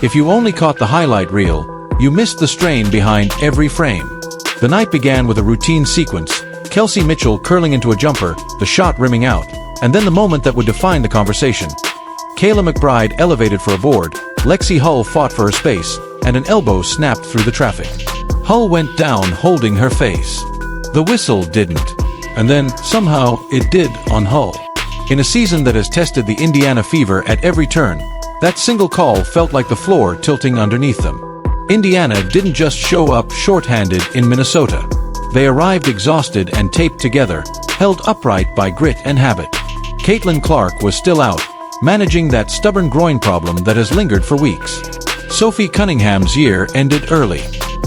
If you only caught the highlight reel, you missed the strain behind every frame. The night began with a routine sequence, Lexie Mitchell curling into a jumper, the shot rimming out, and then the moment that would define the conversation. Kayla McBride elevated for a board, Lexie Hull fought for her space, and an elbow snapped through the traffic. Hull went down holding her face. The whistle didn't. And then, somehow, it did on Hull. In a season that has tested the Indiana Fever at every turn, that single call felt like the floor tilting underneath them. Indiana didn't just show up short-handed in Minnesota. They arrived exhausted and taped together, held upright by grit and habit. Caitlin Clark was still out, managing that stubborn groin problem that has lingered for weeks. Sophie Cunningham's year ended early.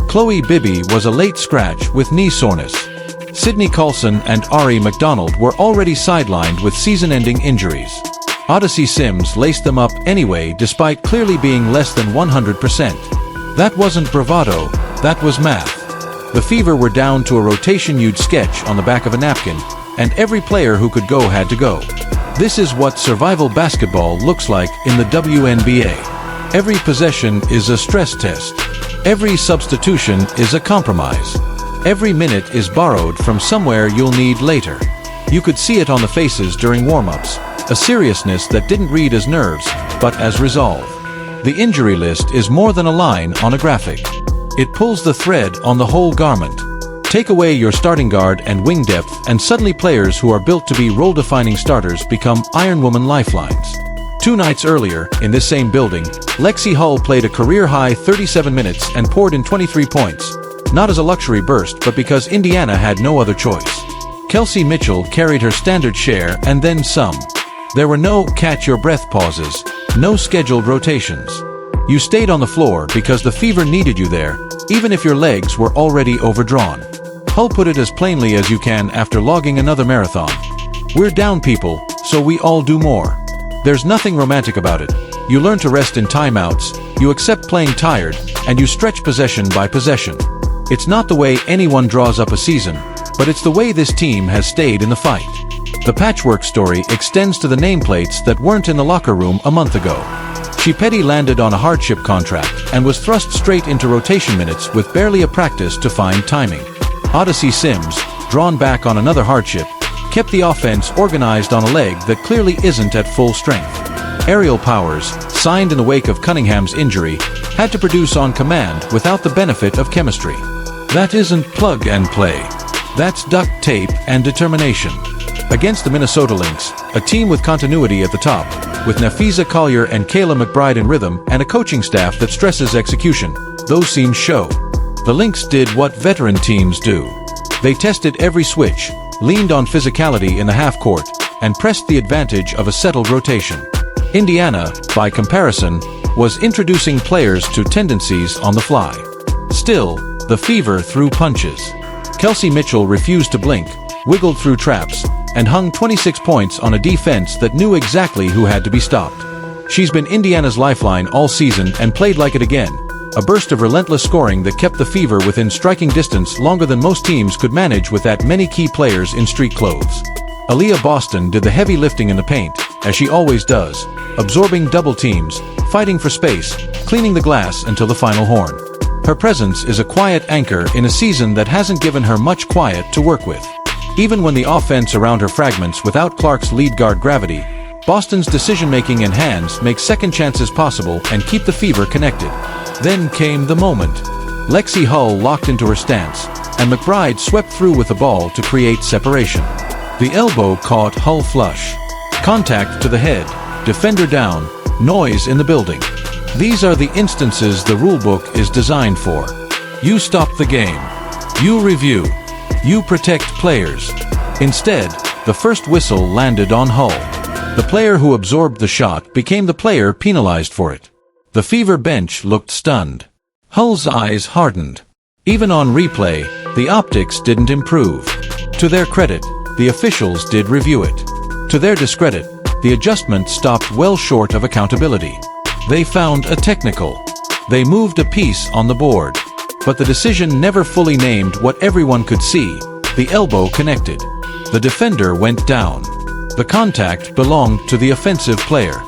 Chloe Bibby was a late scratch with knee soreness. Sydney Coulson and Ari McDonald were already sidelined with season-ending injuries. Odyssey Sims laced them up anyway despite clearly being less than 100%. That wasn't bravado, that was math. The Fever were down to a rotation you'd sketch on the back of a napkin, and every player who could go had to go. This is what survival basketball looks like in the WNBA. Every possession is a stress test. Every substitution is a compromise. Every minute is borrowed from somewhere you'll need later. You could see it on the faces during warm-ups, a seriousness that didn't read as nerves, but as resolve. The injury list is more than a line on a graphic. It pulls the thread on the whole garment. Take away your starting guard and wing depth, and suddenly players who are built to be role-defining starters become Iron Woman lifelines. 2 nights earlier, in this same building, Lexie Hull played a career-high 37 minutes and poured in 23 points. Not as a luxury burst, but because Indiana had no other choice. Lexie Mitchell carried her standard share and then some. There were no catch-your-breath pauses, no scheduled rotations. You stayed on the floor because the Fever needed you there, even if your legs were already overdrawn. Hull put it as plainly as you can after logging another marathon. We're down people, so we all do more. There's nothing romantic about it. You learn to rest in timeouts, you accept playing tired, and you stretch possession by possession. It's not the way anyone draws up a season, but it's the way this team has stayed in the fight. The patchwork story extends to the nameplates that weren't in the locker room a month ago. Petty landed on a hardship contract and was thrust straight into rotation minutes with barely a practice to find timing. Odyssey Sims, drawn back on another hardship, kept the offense organized on a leg that clearly isn't at full strength. Ariel Powers, signed in the wake of Cunningham's injury, had to produce on command without the benefit of chemistry. That isn't plug and play. That's duct tape and determination. Against the Minnesota Lynx, a team with continuity at the top, with Nafisa Collier and Kayla McBride in rhythm and a coaching staff that stresses execution, those scenes show. The Lynx did what veteran teams do. They tested every switch, leaned on physicality in the half court, and pressed the advantage of a settled rotation. Indiana, by comparison, was introducing players to tendencies on the fly. Still, the Fever threw punches. Lexie Mitchell refused to blink, wiggled through traps, and hung 26 points on a defense that knew exactly who had to be stopped. She's been Indiana's lifeline all season and played like it again, a burst of relentless scoring that kept the Fever within striking distance longer than most teams could manage with that many key players in street clothes. Aaliyah Boston did the heavy lifting in the paint, as she always does, absorbing double teams, fighting for space, cleaning the glass until the final horn. Her presence is a quiet anchor in a season that hasn't given her much quiet to work with. Even when the offense around her fragments without Clark's lead guard gravity, Boston's decision-making and hands make second chances possible and keep the Fever connected. Then came the moment. Lexie Hull locked into her stance, and McBride swept through with the ball to create separation. The elbow caught Hull flush. Contact to the head, defender down, noise in the building. These are the instances the rulebook is designed for. You stop the game. You review. You protect players. Instead, the first whistle landed on Hull. The player who absorbed the shot became the player penalized for it. The Fever bench looked stunned. Hull's eyes hardened. Even on replay, the optics didn't improve. To their credit, the officials did review it. To their discredit, the adjustment stopped well short of accountability. They found a technical. They moved a piece on the board. But the decision never fully named what everyone could see. The elbow connected. The defender went down. The contact belonged to the offensive player.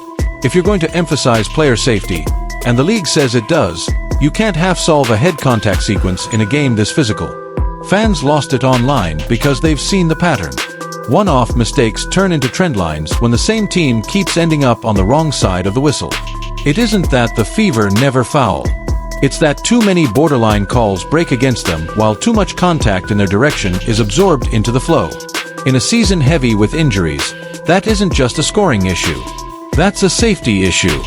If you're going to emphasize player safety, And the league says it does. You can't half-solve a head contact sequence in a game this physical. Fans lost it online because they've seen the pattern. One-off mistakes turn into trend lines when the same team keeps ending up on the wrong side of the whistle. It isn't that the Fever never foul. It's that too many borderline calls break against them while too much contact in their direction is absorbed into the flow. In a season heavy with injuries, that isn't just a scoring issue. That's a safety issue.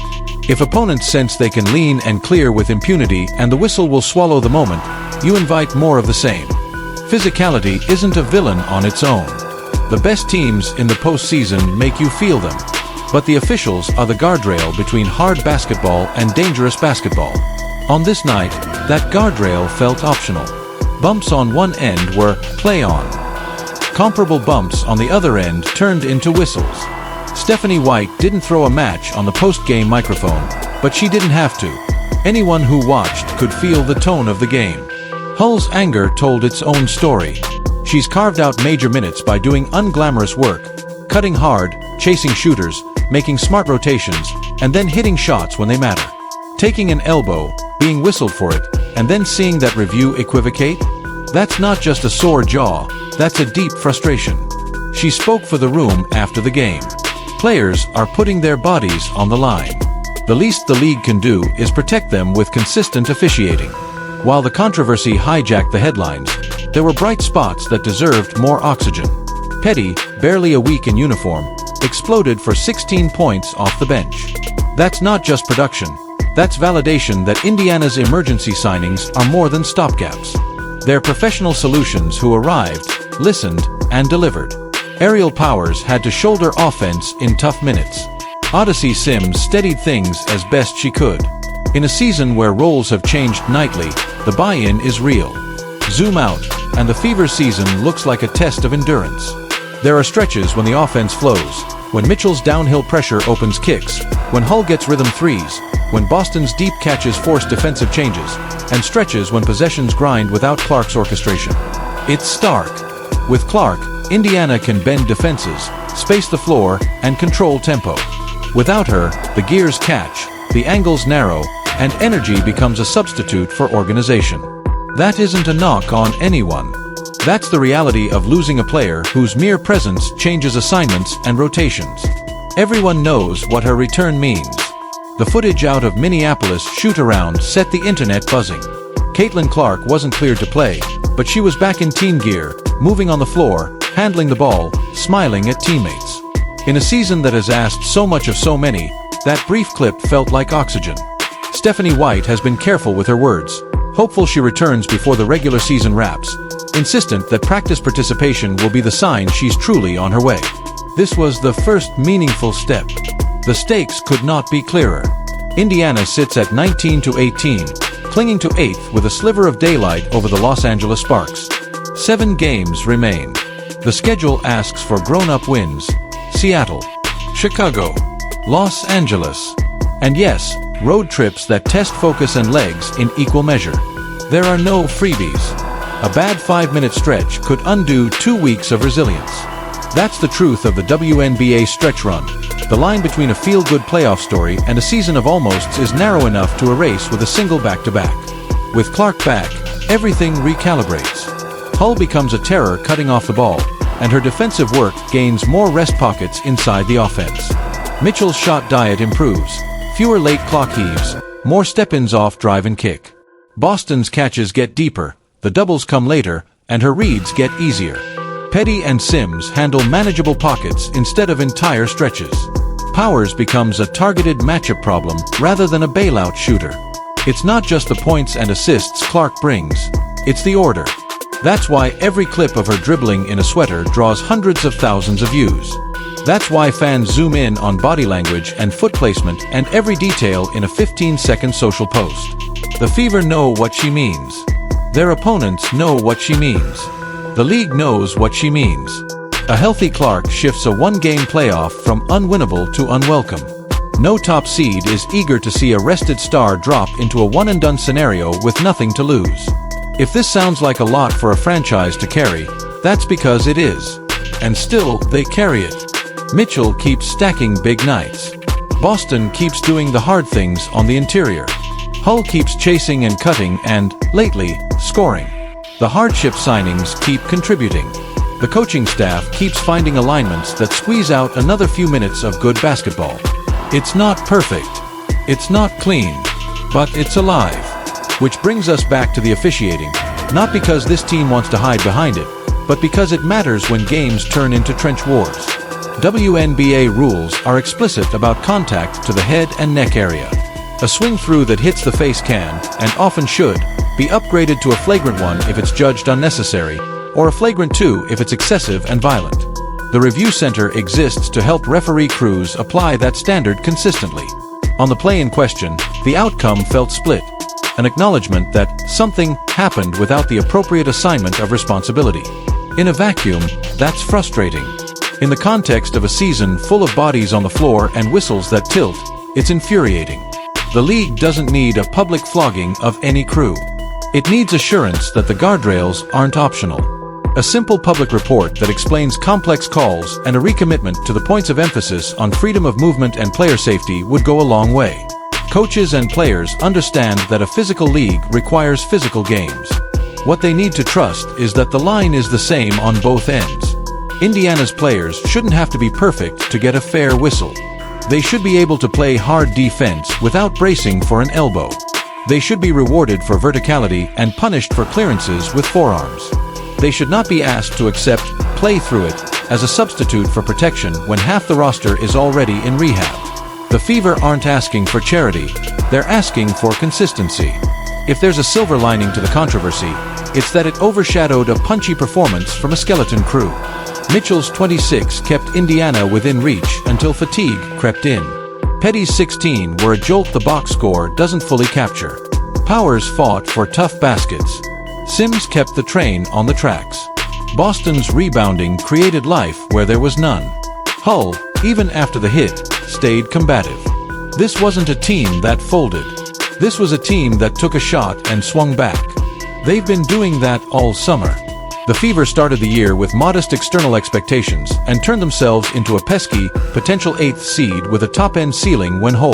If opponents sense they can lean and clear with impunity and the whistle will swallow the moment, you invite more of the same. Physicality isn't a villain on its own. The best teams in the postseason make you feel them. But the officials are the guardrail between hard basketball and dangerous basketball. On this night, that guardrail felt optional. Bumps on one end were play on. Comparable bumps on the other end turned into whistles. Stephanie White didn't throw a match on the post-game microphone, but she didn't have to. Anyone who watched could feel the tone of the game. Hull's anger told its own story. She's carved out major minutes by doing unglamorous work, cutting hard, chasing shooters, making smart rotations, and then hitting shots when they matter. Taking an elbow, being whistled for it, and then seeing that review equivocate? That's not just a sore jaw, that's a deep frustration. She spoke for the room after the game. Players are putting their bodies on the line. The least the league can do is protect them with consistent officiating. While the controversy hijacked the headlines, there were bright spots that deserved more oxygen. Petty, barely a week in uniform, exploded for 16 points off the bench. That's not just production. That's validation that Indiana's emergency signings are more than stopgaps. They're professional solutions who arrived, listened, and delivered. Aerial Powers had to shoulder offense in tough minutes. Odyssey Sims steadied things as best she could. In a season where roles have changed nightly, the buy-in is real. Zoom out, and the Fever season looks like a test of endurance. There are stretches when the offense flows, when Mitchell's downhill pressure opens kicks, when Hull gets rhythm threes, when Boston's deep catches force defensive changes, and stretches when possessions grind without Clark's orchestration. It's stark. With Clark, Indiana can bend defenses, space the floor, and control tempo. Without her, the gears catch, the angles narrow, and energy becomes a substitute for organization. That isn't a knock on anyone. That's the reality of losing a player whose mere presence changes assignments and rotations. Everyone knows what her return means. The footage out of Minneapolis shoot-around set the internet buzzing. Caitlin Clark wasn't cleared to play, but she was back in team gear, moving on the floor, handling the ball, smiling at teammates. In a season that has asked so much of so many, that brief clip felt like oxygen. Stephanie White has been careful with her words, hopeful she returns before the regular season wraps, insistent that practice participation will be the sign she's truly on her way. This was the first meaningful step. The stakes could not be clearer. Indiana sits at 19-18, clinging to 8th with a sliver of daylight over the Los Angeles Sparks. 7 games remain. The schedule asks for grown-up wins. Seattle, Chicago, Los Angeles. And yes, road trips that test focus and legs in equal measure. There are no freebies. A bad 5-minute stretch could undo 2 weeks of resilience. That's the truth of the WNBA stretch run. The line between a feel-good playoff story and a season of almosts is narrow enough to erase with a single back-to-back. With Clark back, everything recalibrates. Hull becomes a terror cutting off the ball, and her defensive work gains more rest pockets inside the offense. Mitchell's shot diet improves. Fewer late clock heaves, more step-ins off drive and kick. Boston's catches get deeper, the doubles come later, and her reads get easier. Petty and Sims handle manageable pockets instead of entire stretches. Powers becomes a targeted matchup problem rather than a bailout shooter. It's not just the points and assists Clark brings, it's the order. That's why every clip of her dribbling in a sweater draws hundreds of thousands of views. That's why fans zoom in on body language and foot placement and every detail in a 15-second social post. The Fever know what she means. Their opponents know what she means. The league knows what she means. A healthy Clark shifts a one-game playoff from unwinnable to unwelcome. No top seed is eager to see a rested star drop into a one-and-done scenario with nothing to lose. If this sounds like a lot for a franchise to carry, that's because it is. And still, they carry it. Mitchell keeps stacking big nights. Boston keeps doing the hard things on the interior. Hull keeps chasing and cutting and, lately, scoring. The hardship signings keep contributing. The coaching staff keeps finding alignments that squeeze out another few minutes of good basketball. It's not perfect. It's not clean. But it's alive. Which brings us back to the officiating. Not because this team wants to hide behind it, but because it matters when games turn into trench wars. WNBA rules are explicit about contact to the head and neck area. A swing through that hits the face can, and often should, be upgraded to a flagrant 1 if it's judged unnecessary, or a flagrant 2 if it's excessive and violent. The review center exists to help referee crews apply that standard consistently. On the play in question, the outcome felt split, an acknowledgement that something happened without the appropriate assignment of responsibility. In a vacuum, that's frustrating. In the context of a season full of bodies on the floor and whistles that tilt, it's infuriating. The league doesn't need a public flogging of any crew. It needs assurance that the guardrails aren't optional. A simple public report that explains complex calls and a recommitment to the points of emphasis on freedom of movement and player safety would go a long way. Coaches and players understand that a physical league requires physical games. What they need to trust is that the line is the same on both ends. Indiana's players shouldn't have to be perfect to get a fair whistle. They should be able to play hard defense without bracing for an elbow. They should be rewarded for verticality and punished for clearances with forearms. They should not be asked to accept play through it as a substitute for protection when half the roster is already in rehab. The Fever aren't asking for charity, they're asking for consistency. If there's a silver lining to the controversy, it's that it overshadowed a punchy performance from a skeleton crew. Mitchell's 26 kept Indiana within reach until fatigue crept in. Petty's 16 were a jolt the box score doesn't fully capture. Powers fought for tough baskets. Sims kept the train on the tracks. Boston's rebounding created life where there was none. Hull, even after the hit, stayed combative. This wasn't a team that folded. This was a team that took a shot and swung back. They've been doing that all summer. The Fever started the year with modest external expectations and turned themselves into a pesky, potential 8th seed with a top-end ceiling when whole.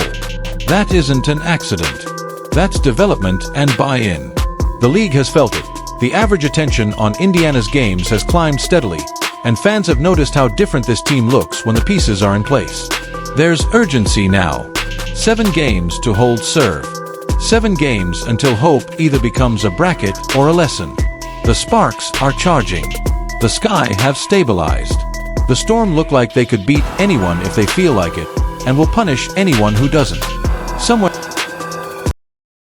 That isn't an accident. That's development and buy-in. The league has felt it. The average attention on Indiana's games has climbed steadily, and fans have noticed how different this team looks when the pieces are in place. There's urgency now. 7 games to hold serve. 7 games until hope either becomes a bracket or a lesson. The sparks are charging. The sky have stabilized. The Storm look like they could beat anyone if they feel like it, and will punish anyone who doesn't. Somewhere